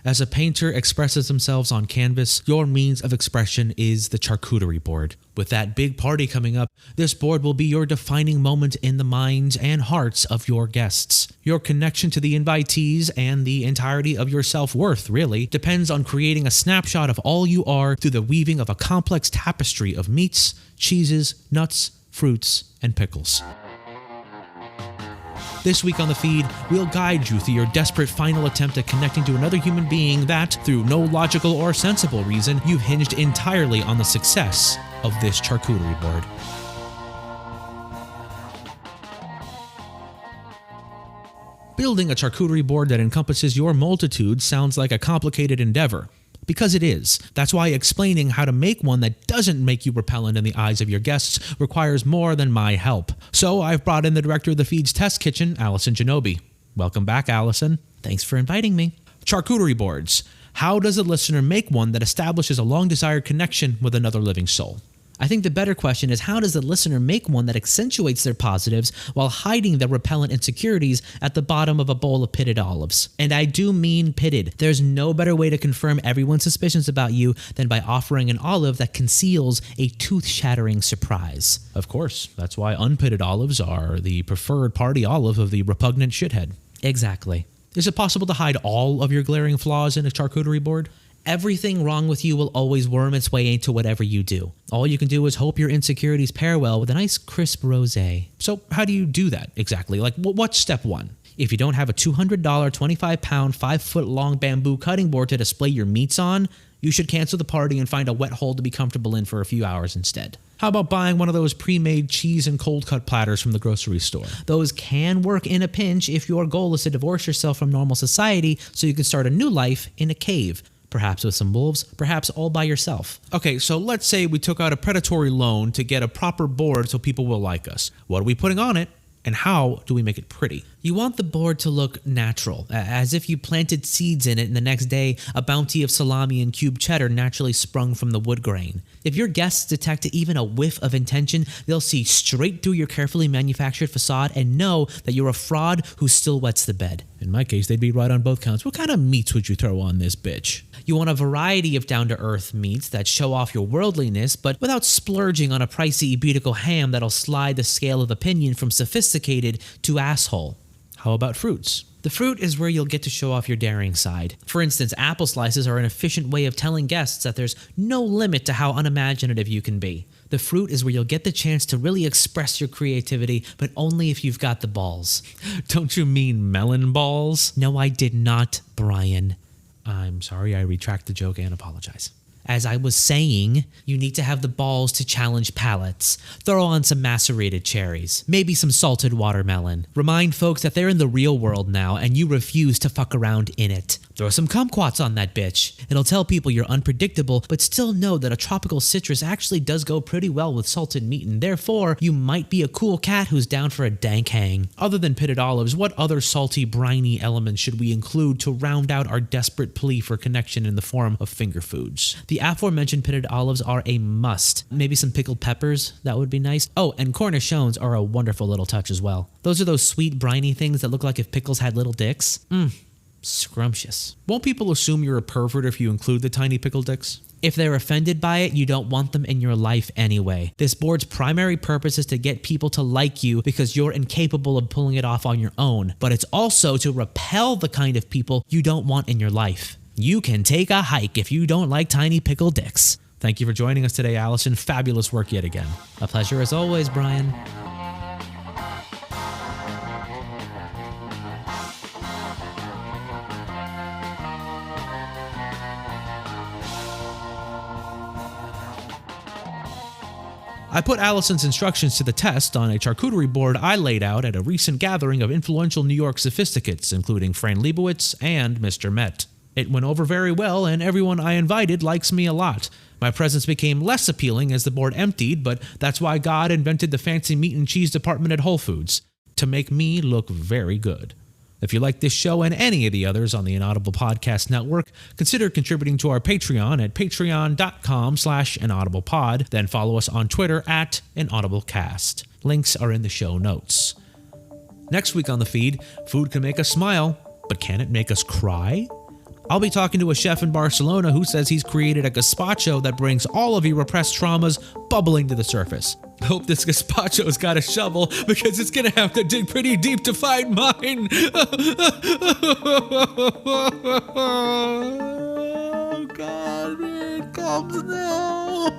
As a painter expresses themselves on canvas, your means of expression is the charcuterie board. With that big party coming up, this board will be your defining moment in the minds and hearts of your guests. Your connection to the invitees and the entirety of your self-worth, really, depends on creating a snapshot of all you are through the weaving of a complex tapestry of meats, cheeses, nuts, fruits, and pickles. This week on the feed, we'll guide you through your desperate final attempt at connecting to another human being that, through no logical or sensible reason, you've hinged entirely on the success of this charcuterie board. Building a charcuterie board that encompasses your multitude sounds like a complicated endeavor. Because it is. That's why explaining how to make one that doesn't make you repellent in the eyes of your guests requires more than my help. So I've brought in the director of the feed's test kitchen, Allison Genobi. Welcome back, Allison. Thanks for inviting me. Charcuterie boards. How does a listener make one that establishes a long-desired connection with another living soul? I think the better question is, how does the listener make one that accentuates their positives while hiding their repellent insecurities at the bottom of a bowl of pitted olives? And I do mean pitted. There's no better way to confirm everyone's suspicions about you than by offering an olive that conceals a tooth-shattering surprise. Of course, that's why unpitted olives are the preferred party olive of the repugnant shithead. Exactly. Is it possible to hide all of your glaring flaws in a charcuterie board? Everything wrong with you will always worm its way into whatever you do. All you can do is hope your insecurities pair well with a nice crisp rosé. So how do you do that exactly? Like, what's step one? If you don't have a $200, 25-pound, 5-foot-long bamboo cutting board to display your meats on, you should cancel the party and find a wet hole to be comfortable in for a few hours instead. How about buying one of those pre-made cheese and cold cut platters from the grocery store? Those can work in a pinch if your goal is to divorce yourself from normal society so you can start a new life in a cave. Perhaps with some wolves, perhaps all by yourself. Okay, so let's say we took out a predatory loan to get a proper board so people will like us. What are we putting on it, and how do we make it pretty? You want the board to look natural, as if you planted seeds in it and the next day a bounty of salami and cube cheddar naturally sprung from the wood grain. If your guests detect even a whiff of intention, they'll see straight through your carefully manufactured facade and know that you're a fraud who still wets the bed. In my case, they'd be right on both counts. What kind of meats would you throw on this bitch? You want a variety of down-to-earth meats that show off your worldliness, but without splurging on a pricey iberico ham that'll slide the scale of opinion from sophisticated to asshole. How about fruits? The fruit is where you'll get to show off your daring side. For instance, apple slices are an efficient way of telling guests that there's no limit to how unimaginative you can be. The fruit is where you'll get the chance to really express your creativity, but only if you've got the balls. Don't you mean melon balls? No, I did not, Brian. I'm sorry, I retract the joke and apologize. As I was saying, you need to have the balls to challenge palates. Throw on some macerated cherries, maybe some salted watermelon. Remind folks that they're in the real world now and you refuse to fuck around in it. Throw some kumquats on that bitch. It'll tell people you're unpredictable, but still know that a tropical citrus actually does go pretty well with salted meat, and therefore you might be a cool cat who's down for a dank hang. Other than pitted olives, what other salty, briny elements should we include to round out our desperate plea for connection in the form of finger foods? The aforementioned pitted olives are a must. Maybe some pickled peppers, that would be nice. Oh, and cornichons are a wonderful little touch as well. Those are those sweet briny things that look like if pickles had little dicks. Scrumptious. Won't people assume you're a pervert if you include the tiny pickle dicks? If they're offended by it, you don't want them in your life anyway. This board's primary purpose is to get people to like you because you're incapable of pulling it off on your own, but it's also to repel the kind of people you don't want in your life. You can take a hike if you don't like tiny pickle dicks. Thank you for joining us today, Allison. Fabulous work yet again. A pleasure as always, Brian. I put Allison's instructions to the test on a charcuterie board I laid out at a recent gathering of influential New York sophisticates, including Fran Lebowitz and Mr. Met. It went over very well, and everyone I invited likes me a lot. My presence became less appealing as the board emptied, but that's why God invented the fancy meat and cheese department at Whole Foods, to make me look very good. If you like this show and any of the others on the Inaudible Podcast Network, consider contributing to our Patreon at patreon.com/inaudiblepod. Then follow us on Twitter at inaudiblecast. Links are in the show notes. Next week on the feed, food can make us smile, but can it make us cry? I'll be talking to a chef in Barcelona who says he's created a gazpacho that brings all of your repressed traumas bubbling to the surface. I hope this gazpacho's got a shovel because it's gonna have to dig pretty deep to find mine. Oh God, it comes now.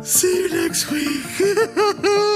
See you next week.